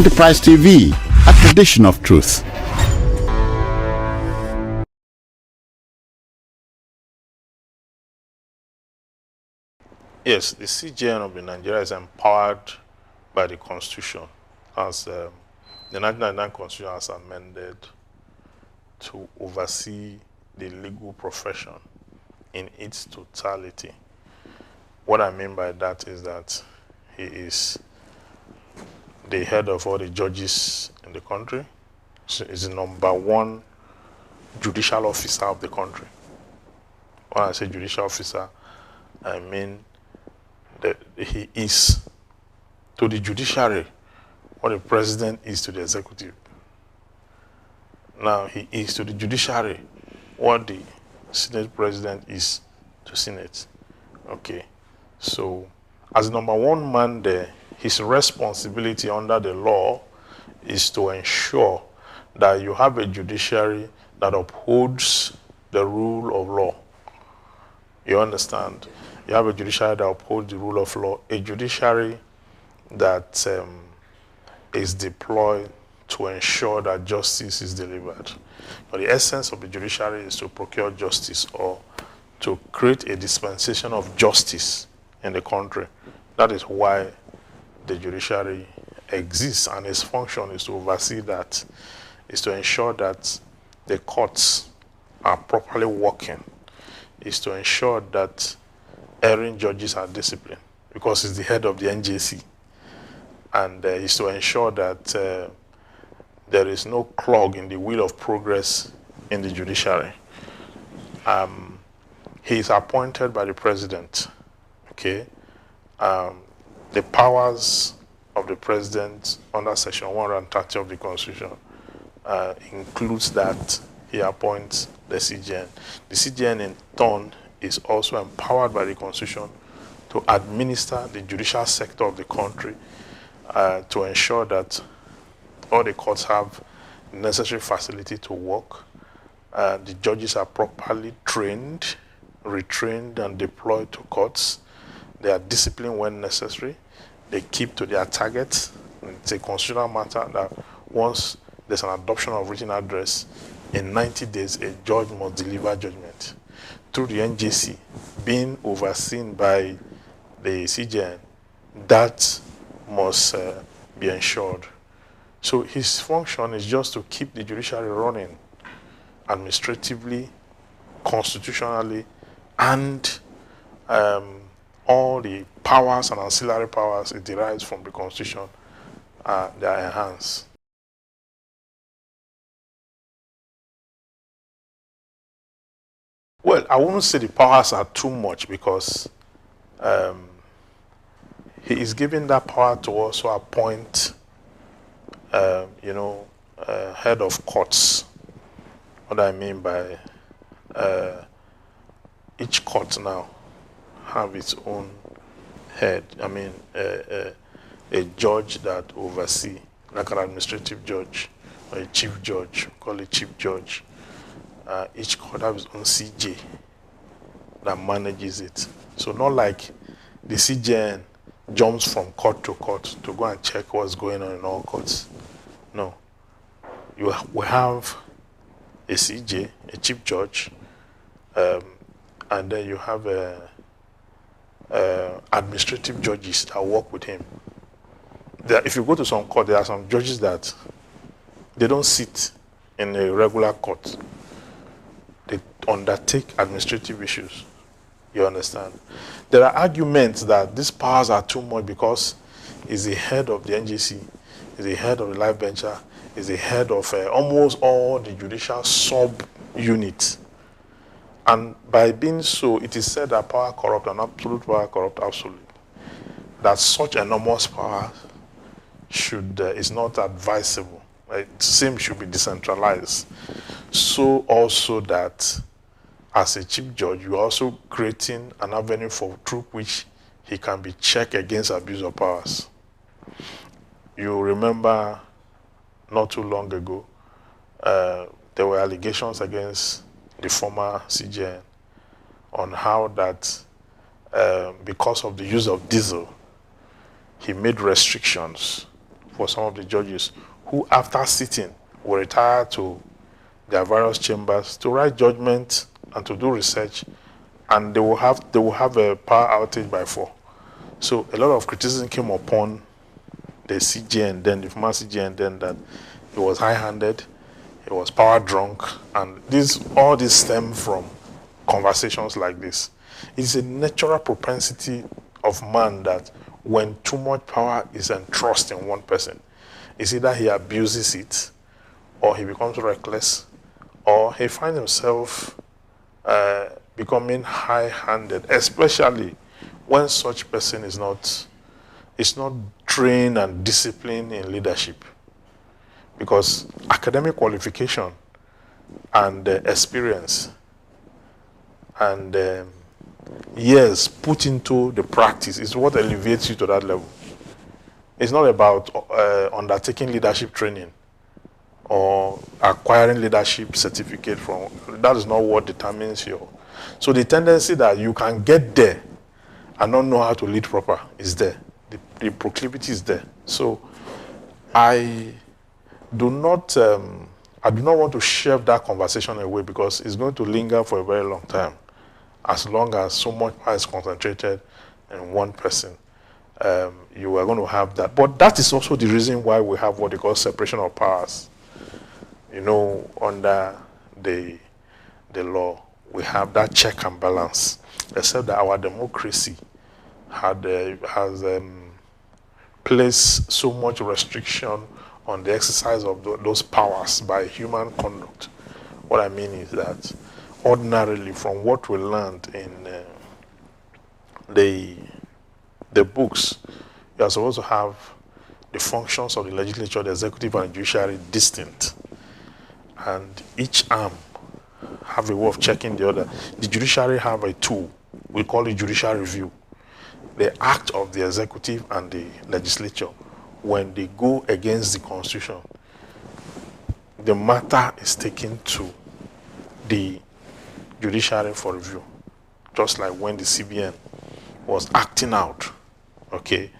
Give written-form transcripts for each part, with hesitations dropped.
Enterprise TV, a tradition of truth. Yes, the CJN of Nigeria is empowered by the Constitution, as the 1999 Constitution has amended, to oversee the legal profession in its totality. What I mean by that is that he is the head of all the judges in the country. So he's the #1 judicial officer of the country. When I say judicial officer, I mean that he is to the judiciary what the president is to the executive. Now he is to the judiciary what the Senate president is to Senate. Okay, so as the #1 man there, his responsibility under the law is to ensure that you have a judiciary that upholds the rule of law. You understand? You have a judiciary that upholds the rule of law, a judiciary that is deployed to ensure that justice is delivered. But the essence of the judiciary is to procure justice, or to create a dispensation of justice in the country. That is why the judiciary exists, and its function is to oversee that, is to ensure that the courts are properly working, is to ensure that erring judges are disciplined, because he's the head of the NJC, and is to ensure that there is no clog in the wheel of progress in the judiciary. He is appointed by the president. Okay, the powers of the president under Section 130 of the Constitution includes that he appoints the CJN. The CJN in turn is also empowered by the Constitution to administer the judicial sector of the country, to ensure that all the courts have necessary facility to work, the judges are properly trained, retrained, and deployed to courts. They are disciplined when necessary. They keep to their targets. It's a constitutional matter that once there's an adoption of written address, in 90 days, a judge must deliver judgment. Through the NJC being overseen by the CJN, that must be ensured. So his function is just to keep the judiciary running administratively, constitutionally, and all the powers and ancillary powers it derives from the Constitution, they are enhanced. Well, I wouldn't say the powers are too much, because he is given that power to also appoint, head of courts. What I mean by each court now have its own head. I mean, a judge that oversee, like an administrative judge or a chief judge, call it chief judge. Each court has its own CJ that manages it. So not like the CJN jumps from court to court to go and check what's going on in all courts. No. We have a CJ, a chief judge, and then you have administrative judges that work with him. If you go to some court, there are some judges that they don't sit in a regular court. They undertake administrative issues. You understand? There are arguments that these powers are too much, because he's the head of the NJC, he's the head of the life bencher, he's the head of almost all the judicial sub-units. And by being so, it is said that power corrupt and absolute power corrupt absolute. That such enormous power is not advisable. Same should be decentralized. So also that as a chief judge, you're also creating an avenue through which he can be checked against abuse of powers. You remember not too long ago, there were allegations against the former CJN on how that because of the use of diesel, he made restrictions for some of the judges who, after sitting, will retire to their various chambers to write judgment and to do research, and they will have a power outage by 4. So a lot of criticism came upon the CJN then, the former CJN then, that he was high-handed, he was power drunk, and all this stem from conversations like this. It's a natural propensity of man that when too much power is entrusted in one person, it's either he abuses it, or he becomes reckless, or he finds himself becoming high-handed, especially when such person is not trained and disciplined in leadership. Because academic qualification and experience and years put into the practice is what elevates you to that level. It's not about undertaking leadership training or acquiring leadership certificate from. That is not what determines you. So the tendency that you can get there and not know how to lead proper is there. The proclivity is there. So I do not want to shove that conversation away, because it's going to linger for a very long time, as long as so much power is concentrated in one person. You are going to have that. But that is also the reason why we have what they call separation of powers. Under the law, we have that check and balance, except that our democracy has placed so much restriction on the exercise of those powers by human conduct. What I mean is that ordinarily, from what we learned in the books, you are supposed to have the functions of the legislature, the executive, and the judiciary distinct. And each arm have a way of checking the other. The judiciary have a tool. We call it judicial review. The act of the executive and the legislature, when they go against the Constitution, the matter is taken to the judiciary for review. Just like when the CBN was acting out, with the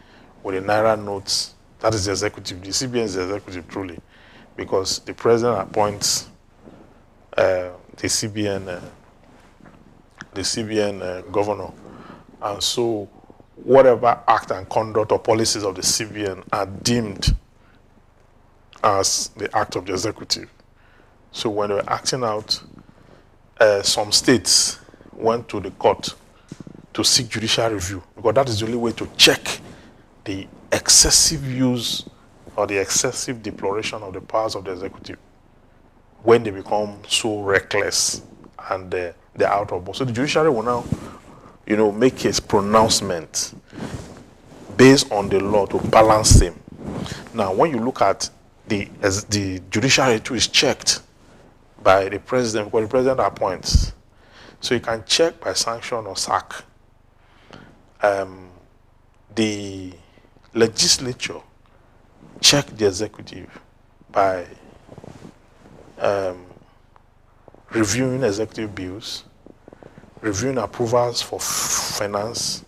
Naira notes, that is the executive. The CBN is the executive truly, because the president appoints the CBN governor, and so whatever act and conduct or policies of the CBN are deemed as the act of the executive. So when they were acting out, some states went to the court to seek judicial review, because that is the only way to check the excessive use or the excessive deploration of the powers of the executive when they become so reckless and they're out of bounds. So the judiciary will now make a pronouncement based on the law to balance them. Now, when you look at the judiciary too is checked by the president, because the president appoints. So you can check by sanction or sack. The legislature check the executive by reviewing executive bills, reviewing approvals for finance,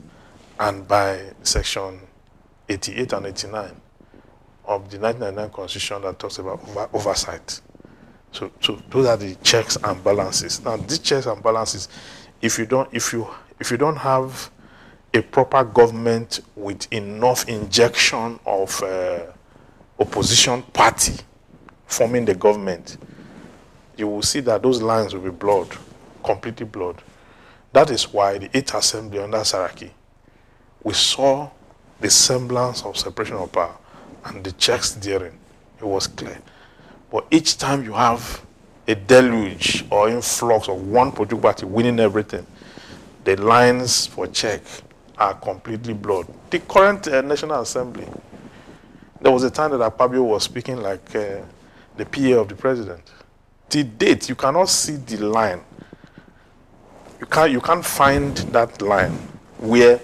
and by section 88 and 89 of the 1999 Constitution that talks about oversight. So those are the checks and balances. Now, these checks and balances, if you don't have a proper government with enough injection of opposition party forming the government, you will see that those lines will be blurred, completely blurred. That is why the 8th Assembly under Saraki, we saw the semblance of separation of power and the checks therein. It was clear. But each time you have a deluge or influx of one political party winning everything, the lines for check are completely blurred. The current National Assembly, there was a time that Akpabio was speaking like the PA of the president. To date, you cannot see the line. You can't find that line where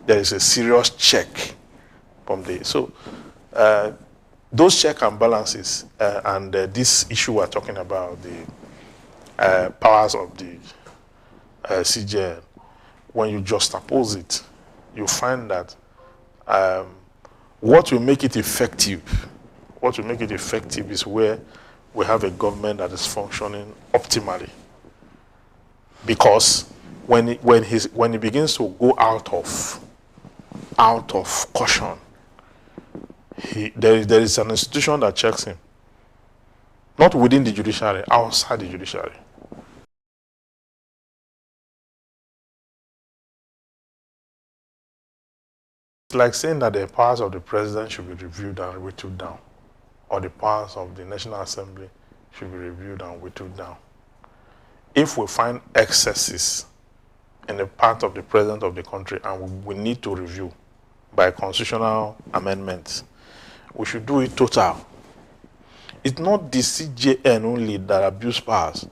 there is a serious check from the. So those check and balances and this issue we're talking about, the powers of the CJN, when you juxtapose it, you find that What will make it effective? What will make it effective is where we have a government that is functioning optimally. Because when he begins to go out of caution, there is an institution that checks him. Not within the judiciary, outside the judiciary. It's like saying that the powers of the president should be reviewed and whittled down, or the powers of the National Assembly should be reviewed and whittled down. If we find excesses in the part of the president of the country and we need to review by constitutional amendments, we should do it total. It's not the CJN only that abuse powers.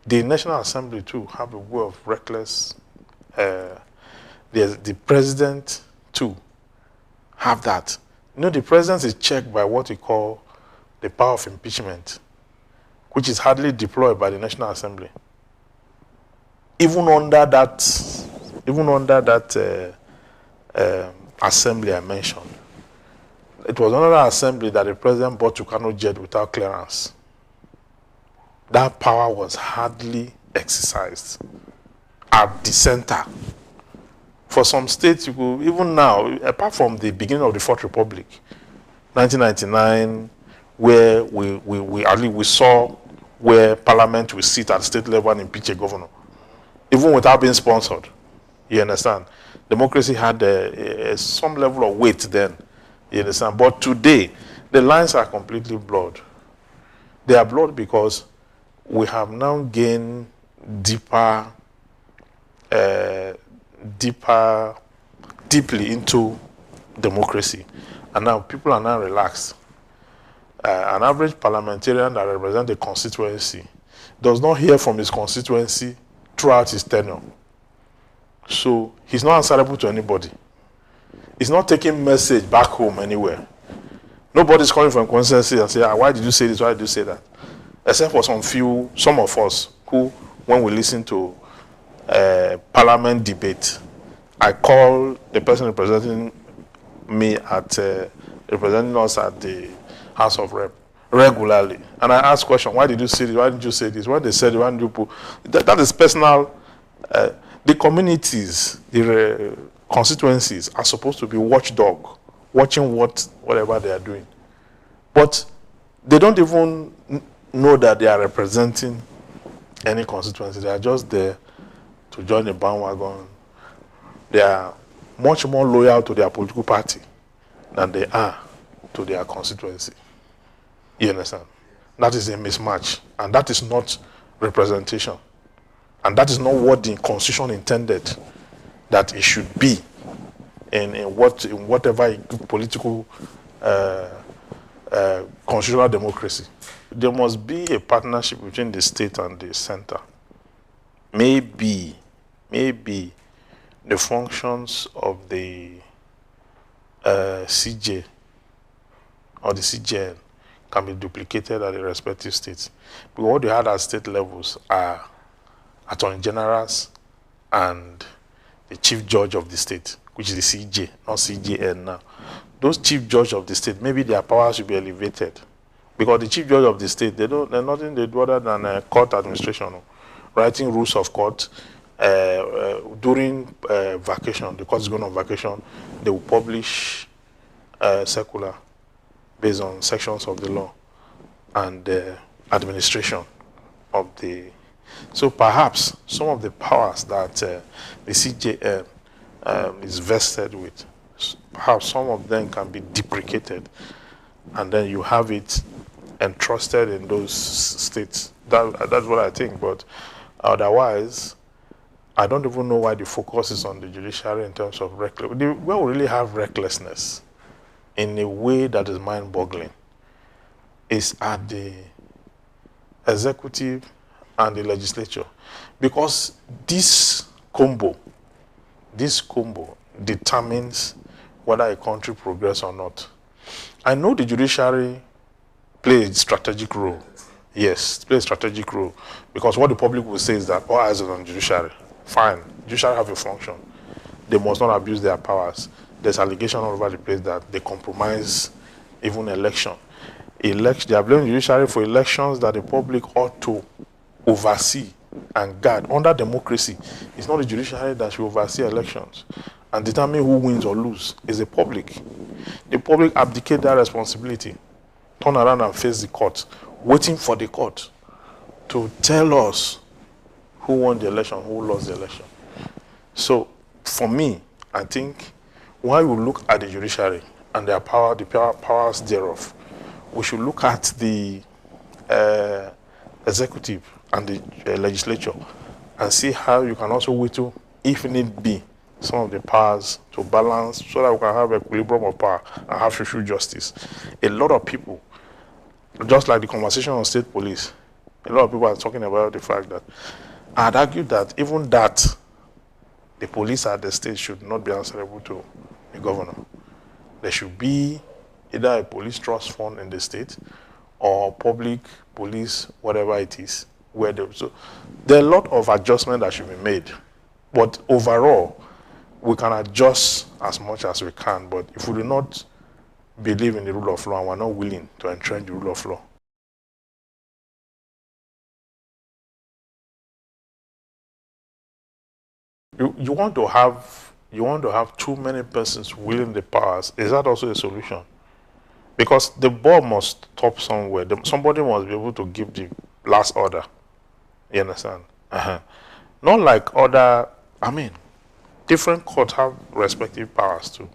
The National Assembly too have a way of reckless. The president too have that. You know, the president is checked by what we call the power of impeachment, which is hardly deployed by the National Assembly. Even under that assembly I mentioned, it was another assembly that the president brought to Kano jet without clearance. That power was hardly exercised at the center. For some states, you could, even now, apart from the beginning of the Fourth Republic, 1999, where we saw where Parliament will sit at state level and impeach a governor, even without being sponsored. You understand? Democracy had some level of weight then. You understand? But today, the lines are completely blurred. They are blurred because we have now gained deeply into democracy, and now people are now relaxed. An average parliamentarian that represents a constituency does not hear from his constituency throughout his tenure. So he's not answerable to anybody. He's not taking message back home anywhere. Nobody's calling from constituency and say, why did you say this, why did you say that? Except for some of us who, when we listen to parliament debate, I call the person representing me representing us at the House of Rep regularly, and I ask questions. Why did you say this? Why did you say this? When they said, why did you put that is personal. The communities, the constituencies are supposed to be watchdog, watching whatever they are doing, but they don't even know that they are representing any constituency. They are just there to join the bandwagon. They are much more loyal to their political party than they are to their constituency. You understand? That is a mismatch, and that is not representation. And that is not what the Constitution intended that it should be in whatever political constitutional democracy. There must be a partnership between the state and the center. Maybe the functions of the CJ or the CJN can be duplicated at the respective states. But what they had at state levels are attorney generals and the chief judge of the state, which is the CJ, not CJN now. Those chief judge of the state, maybe their powers should be elevated, because the chief judge of the state, they're nothing they do other than court administration, writing rules of court. During vacation, the court is going on vacation, they will publish circular based on sections of the law and administration of the. So perhaps some of the powers that the CJN is vested with, perhaps some of them can be deprecated, and then you have it entrusted in those states. That's what I think. But otherwise, I don't even know why the focus is on the judiciary in terms of recklessness. We really have recklessness in a way that is mind-boggling. It's at the executive and the legislature, because this combo determines whether a country progresses or not. I know the judiciary plays a strategic role. Yes, plays a strategic role, because what the public will say is that eyes are on judiciary. Fine, judiciary have a function. They must not abuse their powers. there's allegation all over the place that they compromise even election. They are blaming the judiciary for elections that the public ought to oversee and guard. Under democracy, it's not the judiciary that should oversee elections and determine who wins or loses. It's the public. The public abdicate that responsibility, turn around and face the court, waiting for the court to tell us who won the election, who lost the election. So, for me, I think while we look at the judiciary and their power, the powers thereof, we should look at the executive and the legislature and see how you can also whittle, if need be, some of the powers to balance so that we can have equilibrium of power and have social justice. A lot of people, just like the conversation on state police, a lot of people are talking about the fact that I'd argue that even that, the police at the state should not be answerable to the governor. There should be either a police trust fund in the state or public police, whatever it is. So there are a lot of adjustments that should be made. But overall, we can adjust as much as we can. But if we do not believe in the rule of law and we're not willing to entrench the rule of law, you want to have too many persons wielding the powers. Is that also a solution? Because the ball must stop somewhere. Somebody must be able to give the last order. You understand? Not like different courts have respective powers too.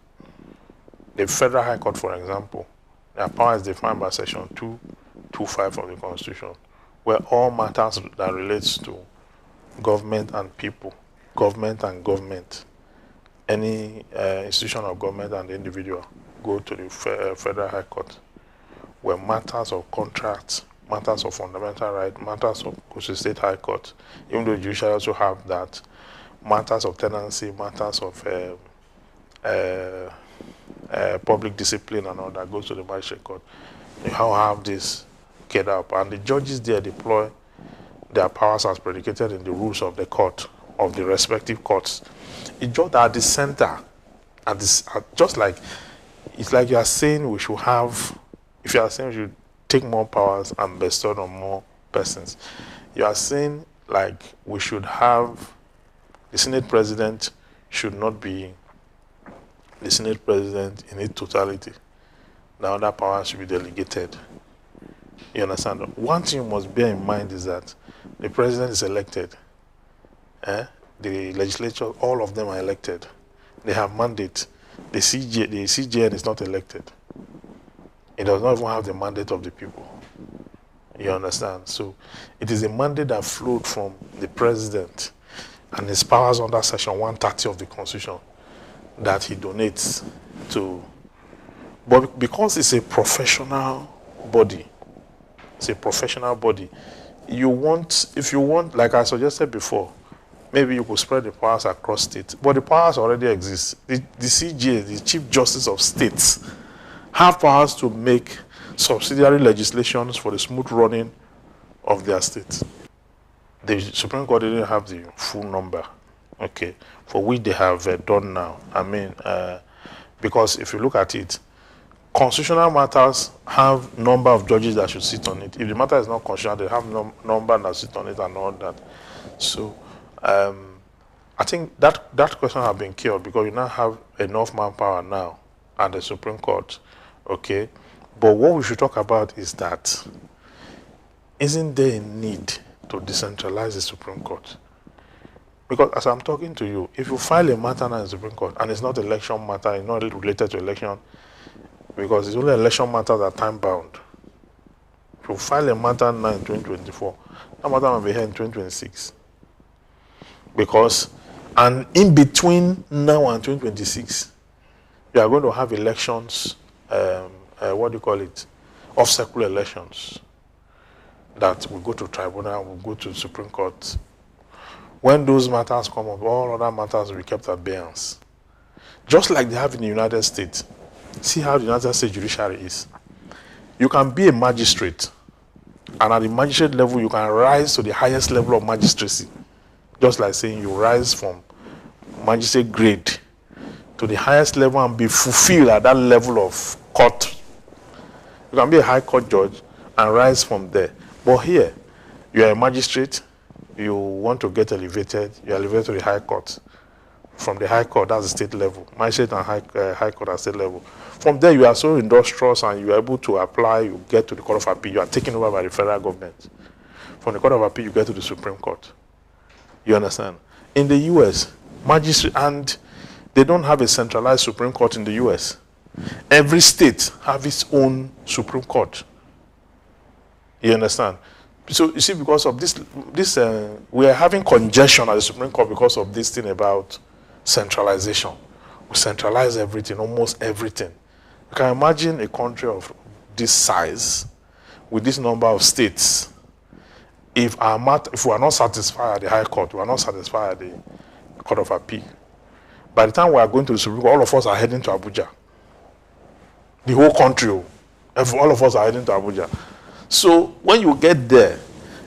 The Federal High Court, for example, their power is defined by Section 225 of the Constitution, where all matters that relates to government and people, government and government, any institution of government and the individual, go to the Federal High Court, where matters of contracts, matters of fundamental rights, matters of state high court, even though the judiciary also have that, matters of tenancy, matters of public discipline and all that goes to the magistrate court. You have this get up, and the judges there deploy their powers as predicated in the rules of the court, of the respective courts. It's just at the center, just like, it's like you are saying we should have, if you are saying we should take more powers and bestow on more persons, you are saying like we should have, the Senate President should not be the Senate President in its totality. The other powers should be delegated. You understand? One thing you must bear in mind is that the President is elected. The legislature, all of them are elected. They have mandate. The CJN is not elected. It does not even have the mandate of the people. You understand? So it is a mandate that flowed from the President and his powers under Section 130 of the Constitution that he donates to. But because it's a professional body, if you want, like I suggested before, maybe you could spread the powers across states. But the powers already exist. The CJ, the Chief Justice of States, have powers to make subsidiary legislations for the smooth running of their states. The Supreme Court didn't have the full number, okay, for which they have done now. Because if you look at it, constitutional matters have number of judges that should sit on it. If the matter is not constitutional, they have number that sit on it and all that. So I think that question has been killed because you now have enough manpower now at the Supreme Court, okay? But what we should talk about is that, isn't there a need to decentralize the Supreme Court? Because as I'm talking to you, if you file a matter now in the Supreme Court and it's not election matter, it's not related to election, because it's only election matters that are time-bound. If you file a matter now in 2024, that matter will be here in 2026. And in between now and 2026, you are going to have elections, off-cycle elections, that will go to tribunal, will go to the Supreme Court. When those matters come up, all other matters will be kept at abeyance. Just like they have in the United States. See how the United States judiciary is. You can be a magistrate, and at the magistrate level, you can rise to the highest level of magistracy. Just like saying you rise from magistrate grade to the highest level and be fulfilled at that level of court. You can be a high court judge and rise from there. But here, you are a magistrate, you want to get elevated, you are elevated to the high court. From the high court, that's the state level. Magistrate and high court at state level. From there, you are so industrious and you are able to apply, you get to the Court of Appeal, you are taken over by the federal government. From the Court of Appeal, you get to the Supreme Court. You understand? In the US, magistrate, and they don't have a centralized Supreme Court in the US. Every state have its own Supreme Court. You understand? So you see, because of this, we are having congestion at the Supreme Court because of this thing about centralization. We centralize everything, almost everything. You can imagine a country of this size with this number of states. If we are not satisfied at the High Court, we are not satisfied at the Court of Appeal. By the time we are going to the Supreme Court, all of us are heading to Abuja. The whole country, all of us are heading to Abuja. So when you get there,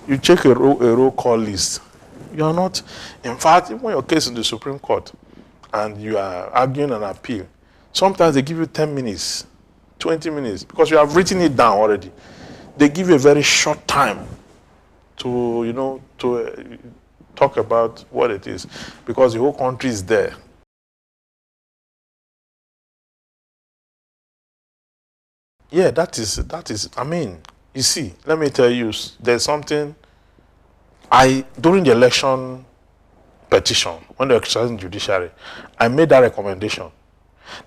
you check a roll call list. You are not, in fact, even your case in the Supreme Court, and you are arguing an appeal, sometimes they give you 10 minutes, 20 minutes, because you have written it down already. They give you a very short time to, talk about what it is, because the whole country is there. Yeah, that is, I mean, you see, let me tell you, there's something, during the election petition, when they were exercising judiciary, I made that recommendation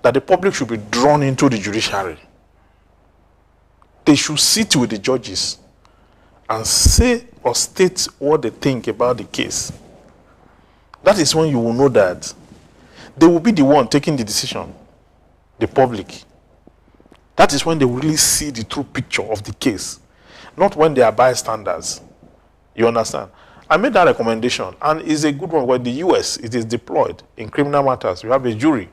that the public should be drawn into the judiciary. They should sit with the judges and say or state what they think about the case. That is when you will know that they will be the one taking the decision, the public. That is when they will really see the true picture of the case, not when they are bystanders. You understand? I made that recommendation, and it's a good one. When the US, it is deployed in criminal matters, you have a jury.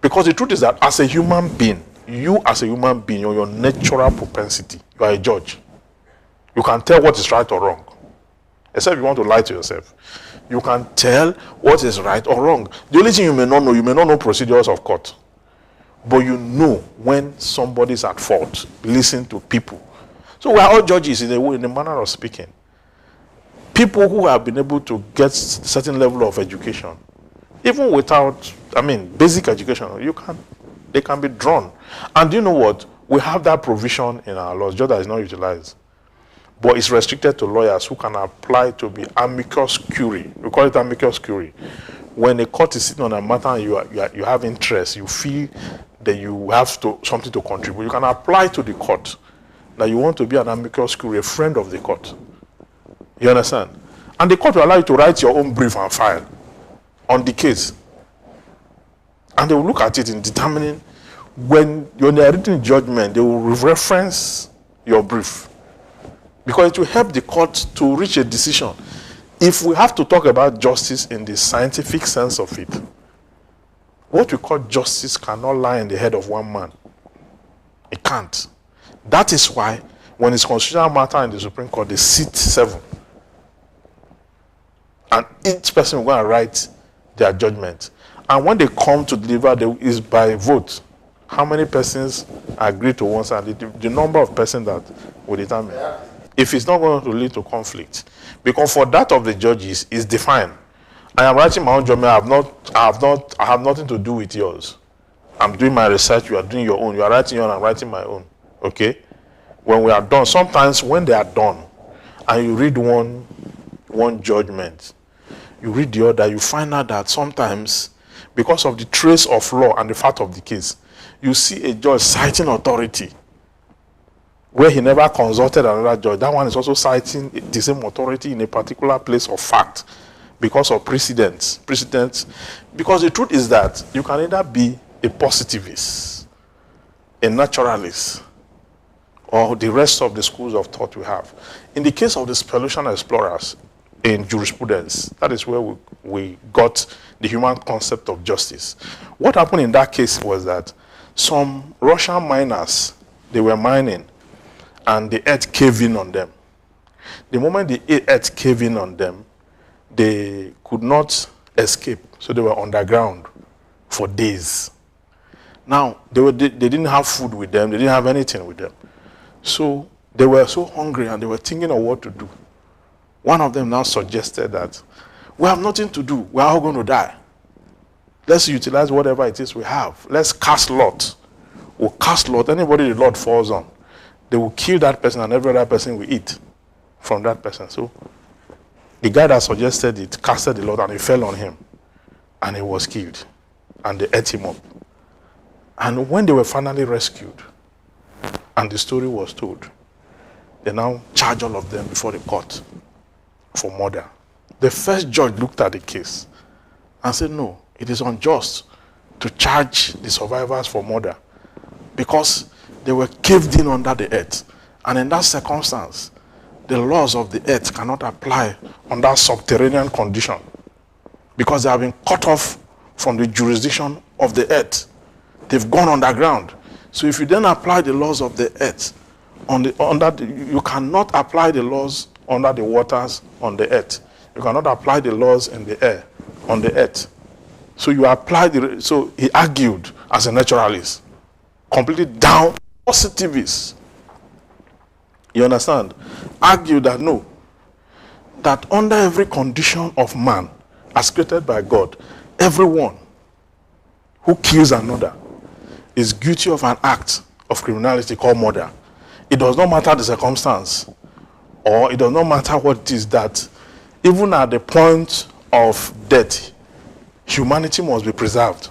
Because the truth is that as a human being, you as a human being, your natural propensity, you are a judge. You can tell what is right or wrong. Except you want to lie to yourself. You can tell what is right or wrong. The only thing you may not know procedures of court. But you know when somebody is at fault. Listen to people. So we are all judges in a manner of speaking. People who have been able to get a certain level of education, even without, basic education, they can be drawn. And you know what? We have that provision in our laws, just that it's not utilized. But it's restricted to lawyers who can apply to be amicus curiae. We call it amicus curiae. When a court is sitting on a matter and you have interest, you feel that you have something to contribute, you can apply to the court that you want to be an amicus curiae, a friend of the court. You understand? And the court will allow you to write your own brief and file on the case. And they will look at it in determining when they are written judgment, they will reference your brief. Because it will help the court to reach a decision. If we have to talk about justice in the scientific sense of it, what we call justice cannot lie in the head of one man. It can't. That is why when it's constitutional matter in the Supreme Court, they sit 7. And each person will go and write their judgment. And when they come to deliver, is by vote. How many persons agree to one side? The number of persons that will determine. If it's not going to lead to conflict. Because for that of the judges is defined. I am writing my own judgment. I have nothing to do with yours. I'm doing my research, you are doing your own. You are writing your own, I'm writing my own. Okay? When we are done, sometimes when they are done, and you read one judgment, you read the other, you find out that sometimes, because of the trace of law and the fact of the case, you see a judge citing authority where he never consulted another judge. That one is also citing the same authority in a particular place of fact because of precedents. Because the truth is that you can either be a positivist, a naturalist, or the rest of the schools of thought we have. In the case of the Spelutian explorers in jurisprudence, that is where we got the human concept of justice. What happened in that case was that some Russian miners, they were mining, and the earth caved in on them. The moment the earth caved in on them, they could not escape, so they were underground for days. Now, they didn't have food with them. They didn't have anything with them. So they were so hungry and they were thinking of what to do. One of them now suggested that, we have nothing to do. We are all going to die. Let's utilize whatever it is we have. Let's cast lot. We'll cast lot. Anybody the Lord falls on, they will kill that person and every other person will eat from that person. So the guy that suggested it casted the lot and it fell on him. And he was killed. And they ate him up. And when they were finally rescued, and the story was told, they now charged all of them before the court for murder. The first judge looked at the case and said, no, it is unjust to charge the survivors for murder because they were caved in under the earth. And in that circumstance, the laws of the earth cannot apply under subterranean condition because they have been cut off from the jurisdiction of the earth. They've gone underground. So if you then apply the laws of the earth, you cannot apply the laws under the waters on the earth. You cannot apply the laws in the air on the earth. So you apply so he argued as a naturalist, completely down positivist. You understand? Argued that no, that under every condition of man as created by God, everyone who kills another is guilty of an act of criminality called murder. It does not matter the circumstance, or it does not matter what it is, that even at the point of death, humanity must be preserved.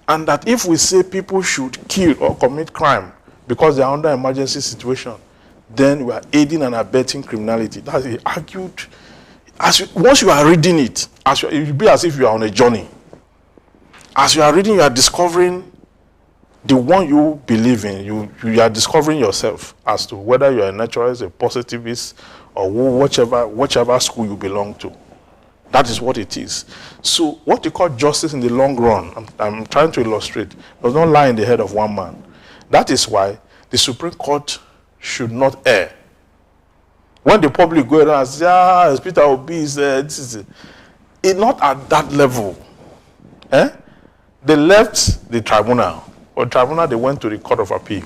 And that if we say people should kill or commit crime because they are under emergency situation, then we are aiding and abetting criminality. That's he argued. Once you are reading it, it will be as if you are on a journey. As you are reading, you are discovering the one you believe in. You are discovering yourself as to whether you are a naturalist, a positivist, or whichever school you belong to. That is what it is. So what you call justice in the long run, I'm trying to illustrate, does not lie in the head of one man. That is why the Supreme Court should not err. When the public go around and say, Peter Obi is this is it. It's not at that level. They left the tribunal. Or tribunal, they went to the Court of Appeal.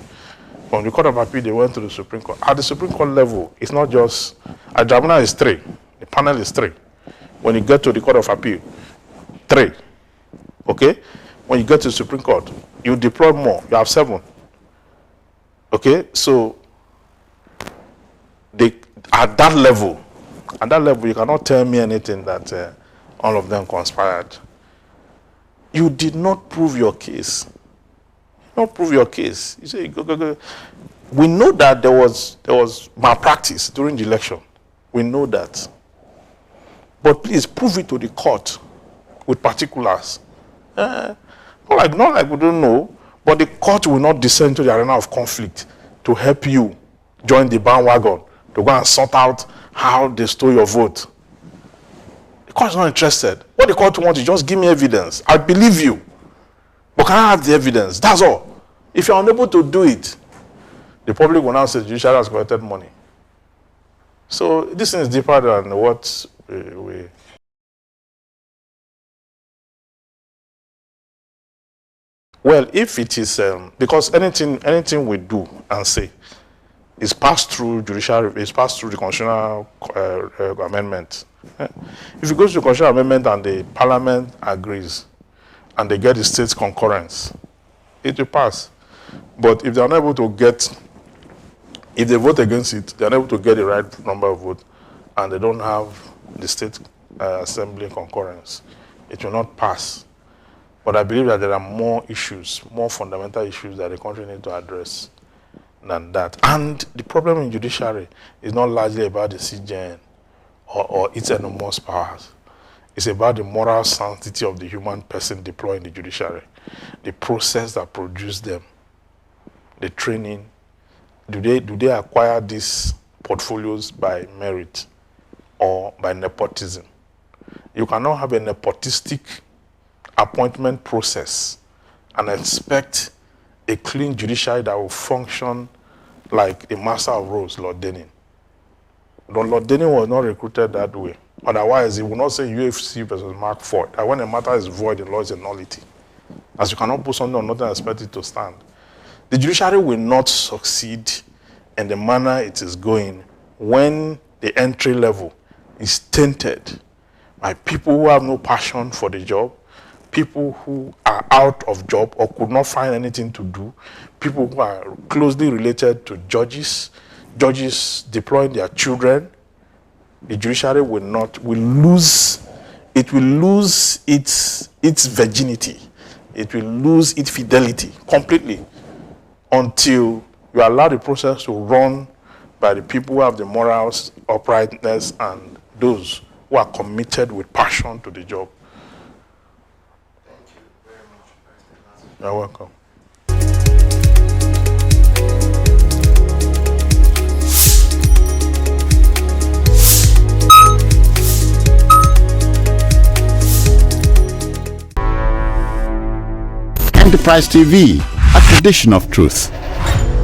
From the Court of Appeal, they went to the Supreme Court. At the Supreme Court level, it's not just, a tribunal is 3. The panel is 3. When you get to the Court of Appeal, 3. Okay? When you get to the Supreme Court, you deploy more. You have 7. Okay? So, at that level, you cannot tell me anything that all of them conspired. You did not prove your case. Not prove your case. You say, go. We know that there was malpractice during the election. We know that. But please prove it to the court with particulars. Not like we don't know, but the court will not descend to the arena of conflict to help you join the bandwagon to go and sort out how they stole your vote. The court is not interested. What the court wants is just give me evidence. I believe you. But can I have the evidence? That's all. If you're unable to do it, the public will now say the judiciary has collected money. So this is deeper than what we... Well, if it is, because anything we do and say is passed through is passed through the constitutional amendment. If it goes to the constitutional amendment and the parliament agrees, and they get the state's concurrence, it will pass. But if they are not able to get, if they vote against it, they are not able to get the right number of votes, and they don't have the state assembly concurrence, it will not pass. But I believe that there are more issues, more fundamental issues that the country needs to address than that. And the problem in judiciary is not largely about the CJN or its enormous powers. It's about the moral sanctity of the human person deployed in the judiciary, the process that produced them, the training. Do they acquire these portfolios by merit or by nepotism? You cannot have a nepotistic appointment process and expect a clean judiciary that will function like the master of roles, Lord Denning. Lord Denning was not recruited that way. Otherwise, he would not say UFC versus Mark Ford. And when a matter is void, the law is a nullity. As you cannot put something on nothing and expect it to stand. The judiciary will not succeed in the manner it is going when the entry level is tainted by people who have no passion for the job, people who are out of job or could not find anything to do, people who are closely related to judges, judges deploying their children. The judiciary will lose its virginity. It will lose its fidelity completely until you allow the process to run by the people who have the morals, uprightness, and those who are committed with passion to the job. Thank you very much. You're welcome. Enterprise TV, a tradition of truth.